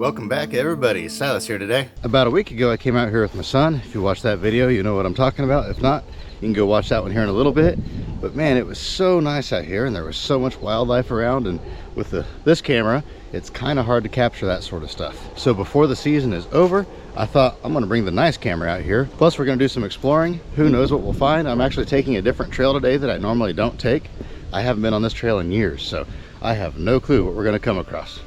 Welcome back everybody, Silas here today. About a week ago I came out here with my son. If you watched that video you know what I'm talking about. If not, you can go watch that one here in a little bit. But man, it was so nice out here and there was so much wildlife around, and with this camera it's kind of hard to capture that sort of stuff. So before the season is over, I thought I'm gonna bring the nice camera out here. Plus we're gonna do some exploring. Who knows what we'll find. I'm actually taking a different trail today that I normally don't take. I haven't been on this trail in years, so I have no clue what we're gonna come across.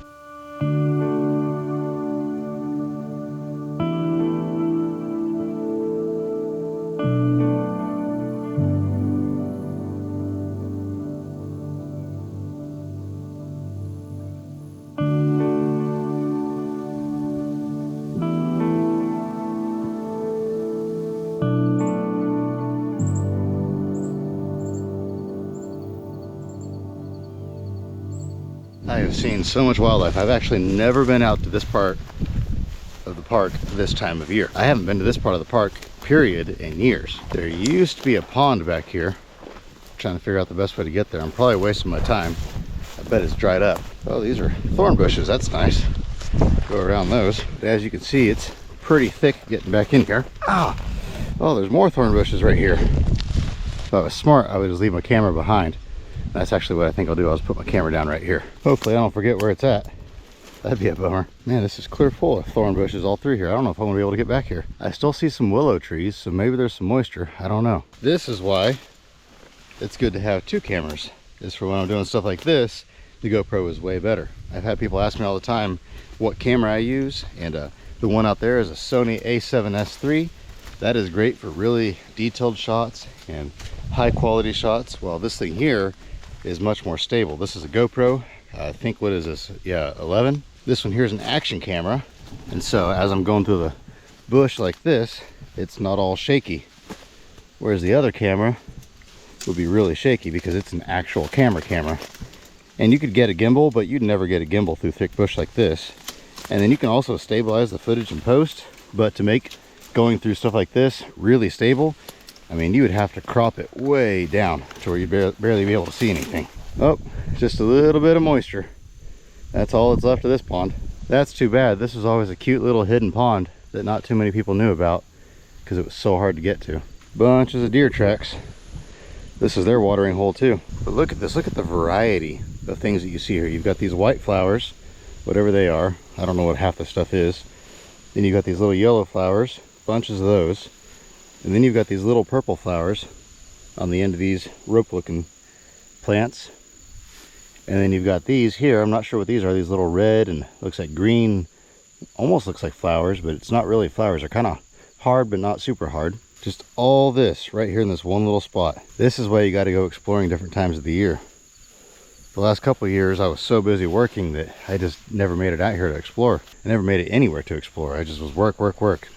I have seen so much wildlife. I've actually never been out to this part of the park this time of year. I haven't been to this part of the park, period, in years. There used to be a pond back here. I'm trying to figure out the best way to get there. I'm probably wasting my time. I bet it's dried up. Oh, these are thorn bushes. That's nice. Go around those. But as you can see, it's pretty thick getting back in here. Ah! Oh, there's more thorn bushes right here. If I was smart, I would just leave my camera behind. That's actually what I think I'll do. I'll just put my camera down right here. Hopefully I don't forget where it's at. That'd be a bummer. Man, this is clear full of thorn bushes all through here. I don't know if I'm gonna be able to get back here. I still see some willow trees, so maybe there's some moisture. I don't know. This is why it's good to have two cameras. Is for when I'm doing stuff like this, the GoPro is way better. I've had people ask me all the time what camera I use, and the one out there is a Sony a7S III. That is great for really detailed shots and high quality shots, while this thing here is much more stable. This is a GoPro, I think, what is this? Yeah, 11. This one here is an action camera, and so as I'm going through the bush like this, it's not all shaky. Whereas the other camera would be really shaky because it's an actual camera. And you could get a gimbal, but you'd never get a gimbal through thick bush like this. And then you can also stabilize the footage in post, but to make going through stuff like this really stable, I mean, you would have to crop it way down to where you'd barely be able to see anything. Oh, just a little bit of moisture. That's all that's left of this pond. That's too bad. This was always a cute little hidden pond that not too many people knew about because it was so hard to get to. Bunches of deer tracks. This is their watering hole too. But look at this. Look at the variety of things that you see here. You've got these white flowers, whatever they are. I don't know what half the stuff is. Then you've got these little yellow flowers, bunches of those. And then you've got these little purple flowers on the end of these rope looking plants. And then you've got these here. I'm not sure what these are. These little red and looks like green, almost looks like flowers, but it's not really flowers. They're kind of hard, but not super hard. Just all this right here in this one little spot. This is why you got to go exploring different times of the year. The last couple of years I was so busy working that I just never made it out here to explore. I never made it anywhere to explore. I just was work.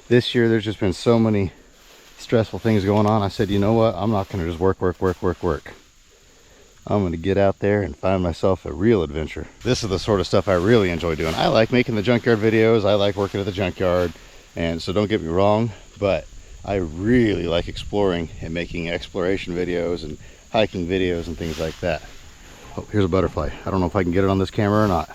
This year there's just been so many stressful things going on. I said, you know what, I'm not going to just work. I'm going to get out there and find myself a real adventure. This is the sort of stuff I really enjoy doing. I like making the junkyard videos. I like working at the junkyard, and so don't get me wrong, but I really like exploring and making exploration videos and hiking videos and things like that. Oh, here's a butterfly. I don't know if I can get it on this camera or not.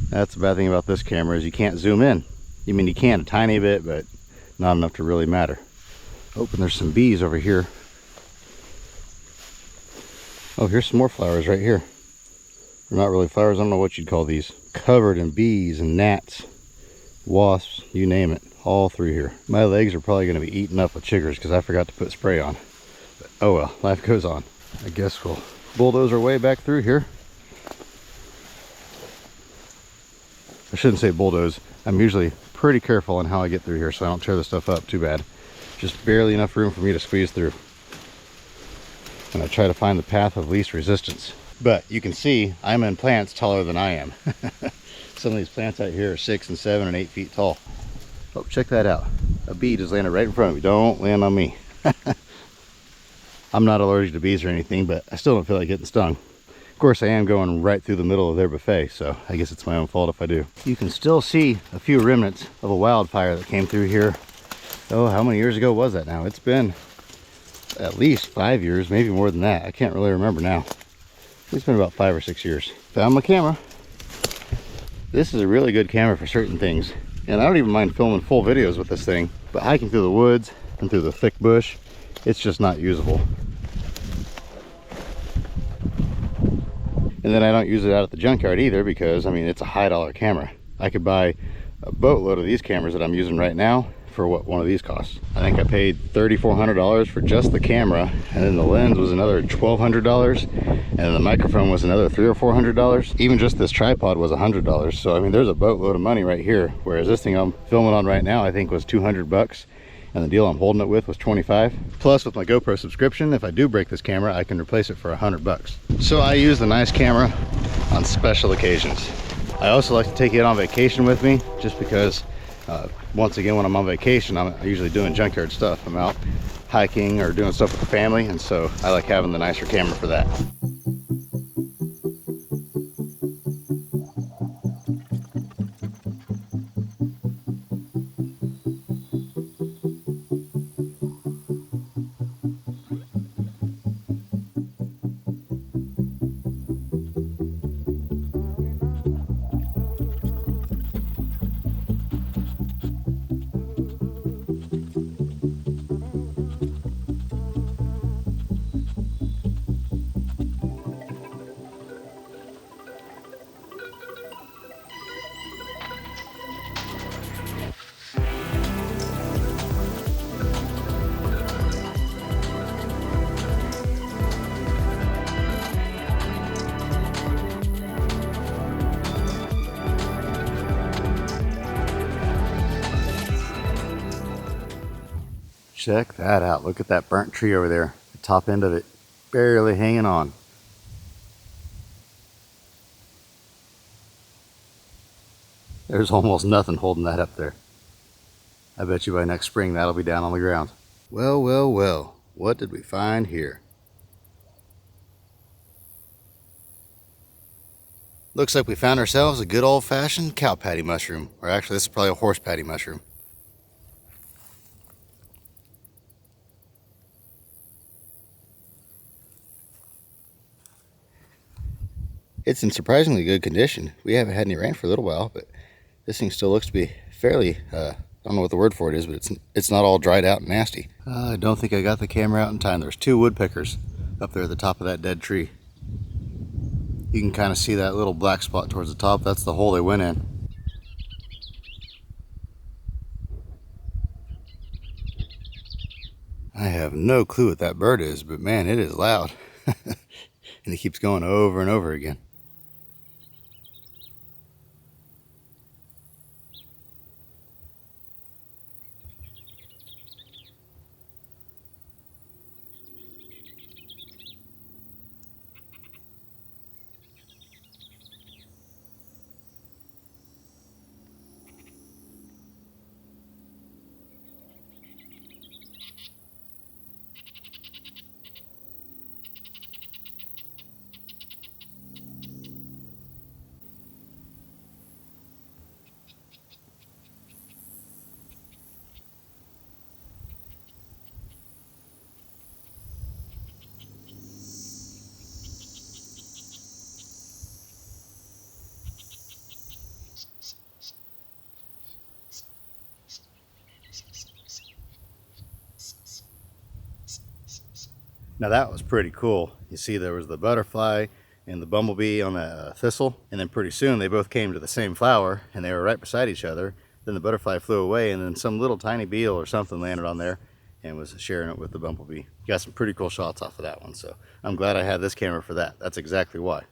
That's the bad thing about this camera, is you can't zoom in. I mean, you can a tiny bit, but not enough to really matter. Oh, and there's some bees over here. Oh, here's some more flowers right here. They're not really flowers. I don't know what you'd call these. Covered in bees and gnats, wasps, you name it, all through here. My legs are probably going to be eaten up with chiggers because I forgot to put spray on. But, oh well, life goes on. I guess we'll bulldoze our way back through here. I shouldn't say bulldoze. I'm usually pretty careful on how I get through here so I don't tear the stuff up too bad. Just barely enough room for me to squeeze through. And I try to find the path of least resistance. But you can see I'm in plants taller than I am. Some of these plants out here are 6 and 7 and 8 feet tall. Oh, check that out. A bee just landed right in front of me. Don't land on me. I'm not allergic to bees or anything, but I still don't feel like getting stung. Of course, I am going right through the middle of their buffet, so I guess it's my own fault if I do. You can still see a few remnants of a wildfire that came through here. Oh, how many years ago was that now? It's been at least 5 years, maybe more than that. I can't really remember now. It's been about 5 or 6 years. Found my camera. This is a really good camera for certain things. And I don't even mind filming full videos with this thing, but hiking through the woods and through the thick bush, it's just not usable. And then I don't use it out at the junkyard either because, I mean, it's a high dollar camera. I could buy a boatload of these cameras that I'm using right now for what one of these costs. I think I paid $3,400 for just the camera, and then the lens was another $1,200, and then the microphone was another $300 or $400. Even just this tripod was $100. So I mean, there's a boatload of money right here. Whereas this thing I'm filming on right now, I think was 200 bucks. And the deal I'm holding it with was 25. Plus with my GoPro subscription, if I do break this camera, I can replace it for 100 bucks. So I use the nice camera on special occasions. I also like to take it on vacation with me, just because once again, when I'm on vacation, I'm usually doing junkyard stuff. I'm out hiking or doing stuff with the family, and so I like having the nicer camera for that. Check that out. Look at that burnt tree over there. The top end of it barely hanging on. There's almost nothing holding that up there. I bet you by next spring that'll be down on the ground. Well, well, well. What did we find here? Looks like we found ourselves a good old-fashioned cow patty mushroom. Or actually, this is probably a horse patty mushroom. It's in surprisingly good condition. We haven't had any rain for a little while, but this thing still looks to be fairly, I don't know what the word for it is, but it's not all dried out and nasty. I don't think I got the camera out in time. There's 2 woodpeckers up there at the top of that dead tree. You can kind of see that little black spot towards the top. That's the hole they went in. I have no clue what that bird is, but man, it is loud. And it keeps going over and over again. Now that was pretty cool. You see there was the butterfly and the bumblebee on the thistle, and then pretty soon they both came to the same flower and they were right beside each other. Then the butterfly flew away, and then some little tiny beetle or something landed on there and was sharing it with the bumblebee. Got some pretty cool shots off of that one, so I'm glad I had this camera for that. That's exactly why.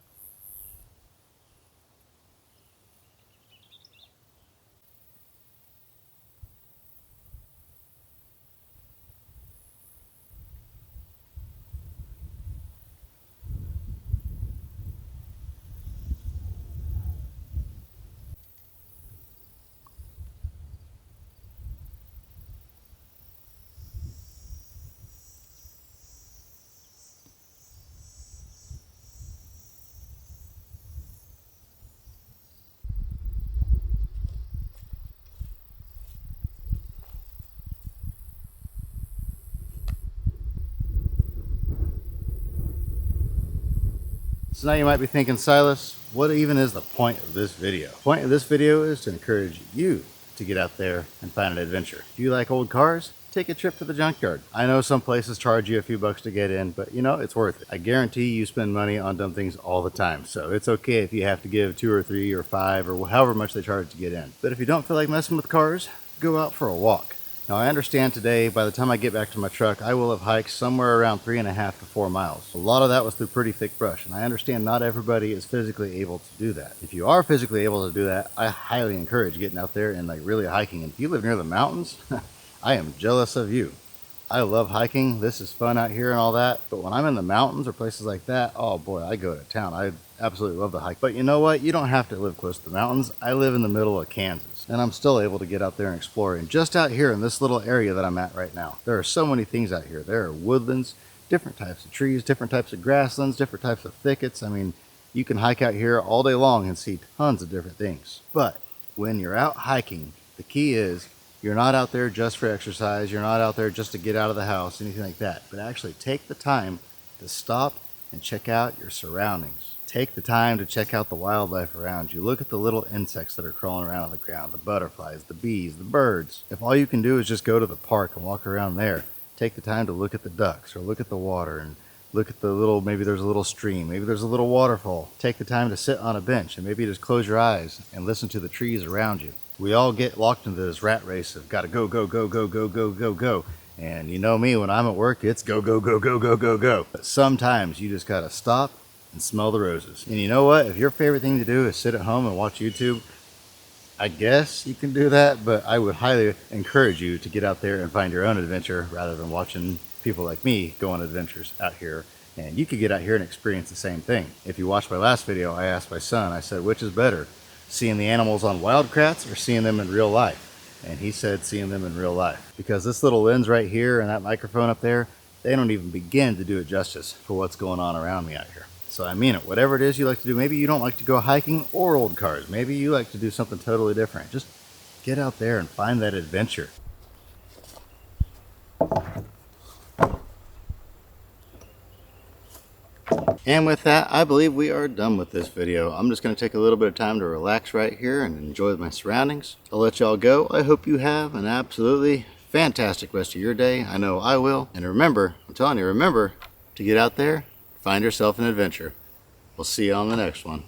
So now you might be thinking, Silas, what even is the point of this video? The point of this video is to encourage you to get out there and find an adventure. If you like old cars, take a trip to the junkyard. I know some places charge you a few bucks to get in, but you know, it's worth it. I guarantee you spend money on dumb things all the time. So it's okay if you have to give 2 or 3 or 5 or however much they charge to get in. But if you don't feel like messing with cars, go out for a walk. Now I understand today, by the time I get back to my truck, I will have hiked somewhere around 3.5 to 4 miles. A lot of that was through pretty thick brush, and I understand not everybody is physically able to do that. If you are physically able to do that, I highly encourage getting out there and like really hiking. And if you live near the mountains, I am jealous of you. I love hiking. This is fun out here and all that. But when I'm in the mountains or places like that, oh boy, I go to town. I absolutely love the hike. But you know what? You don't have to live close to the mountains. I live in the middle of Kansas, and I'm still able to get out there and explore. And just out here in this little area that I'm at right now, there are so many things out here. There are woodlands, different types of trees, different types of grasslands, different types of thickets. I mean, you can hike out here all day long and see tons of different things. But when you're out hiking, the key is you're not out there just for exercise. You're not out there just to get out of the house, anything like that. But actually take the time to stop and check out your surroundings. Take the time to check out the wildlife around you. Look at the little insects that are crawling around on the ground, the butterflies, the bees, the birds. If all you can do is just go to the park and walk around there, take the time to look at the ducks or look at the water and look at the little, maybe there's a little stream, maybe there's a little waterfall. Take the time to sit on a bench and maybe just close your eyes and listen to the trees around you. We all get locked into this rat race of gotta go, go, go, go, go, go, go, go. And you know me, when I'm at work, it's go, go, go, go, go, go, go. But sometimes you just gotta stop and smell the roses. And you know what? If your favorite thing to do is sit at home and watch YouTube, I guess you can do that, but I would highly encourage you to get out there and find your own adventure rather than watching people like me go on adventures out here. And you could get out here and experience the same thing. If you watched my last video, I asked my son, I said, which is better? Seeing the animals on Wildcrats or seeing them in real life? And he said seeing them in real life. Because this little lens right here and that microphone up there, they don't even begin to do it justice for what's going on around me out here. So I mean it, whatever it is you like to do, maybe you don't like to go hiking or old cars. Maybe you like to do something totally different. Just get out there and find that adventure. And with that, I believe we are done with this video. I'm just going to take a little bit of time to relax right here and enjoy my surroundings. I'll let y'all go. I hope you have an absolutely fantastic rest of your day. I know I will. And remember, I'm telling you, remember to get out there, find yourself an adventure. We'll see you on the next one.